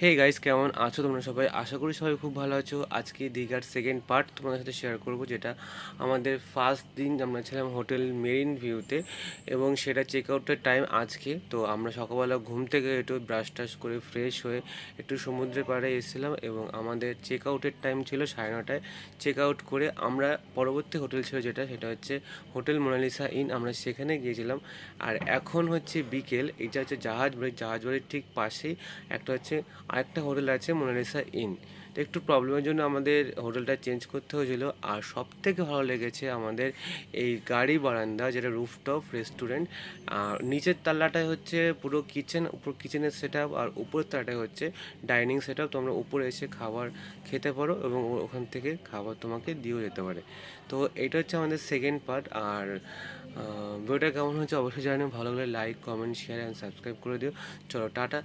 Hey guys, কেমন আছো তোমরা সবাই? আশা করি সবাই খুব ভালো আছো। আজকে দীঘার সেকেন্ড পার্ট তোমাদের সাথে শেয়ার করব, যেটা আমাদের ফার্স্ট দিন আমরা ছিলাম হোটেল মেরিন ভিউতে, এবং সেটা চেক আউটের টাইম আজকে। তো আমরা সকালবেলা ঘুম থেকে একটু ব্রাশ টাশ করে ফ্রেশ হয়ে একটু সমুদ্রের পাড়ে এসেছিলাম, এবং আমাদের চেক আউটের টাইম ছিল 9:30। চেক আউট করে আমরা পরবর্তী হোটেল ছিল সেটা হচ্ছে হোটেল মোনালিসা ইন, আমরা সেখানে গিয়েছিলাম। আর এখন হচ্ছে বিকেল, এটা হচ্ছে জাহাজ বাড়ির ঠিক পাশেই একটা হচ্ছে আরেকটা হোটেল আছে মোনালিসা ইন। তো একটু প্রবলেমের জন্য আমাদের হোটেলটা চেঞ্জ করতে হয়েছিল। আর সব থেকে ভালো লেগেছে আমাদের এই গাড়ি বারান্দা, যেটা রুফটপ রেস্টুরেন্ট। আর নিচের তলাটায় হচ্ছে পুরো কিচেন, উপর কিচেনের সেট আপ, আর উপরের তলাটায় হচ্ছে ডাইনিং সেট আপ। তোমরা উপরে এসে খাবার খেতে পারো, এবং ওখান থেকে খাবার তোমাকে দিয়েও যেতে পারে। তো এটা হচ্ছে আমাদের সেকেন্ড পার্ট। আর ভিডিওটা কেমন হচ্ছে অবশ্যই জানিও। ভালো লাগলে like, comment, share and subscribe করে দিও। চলো টাটা,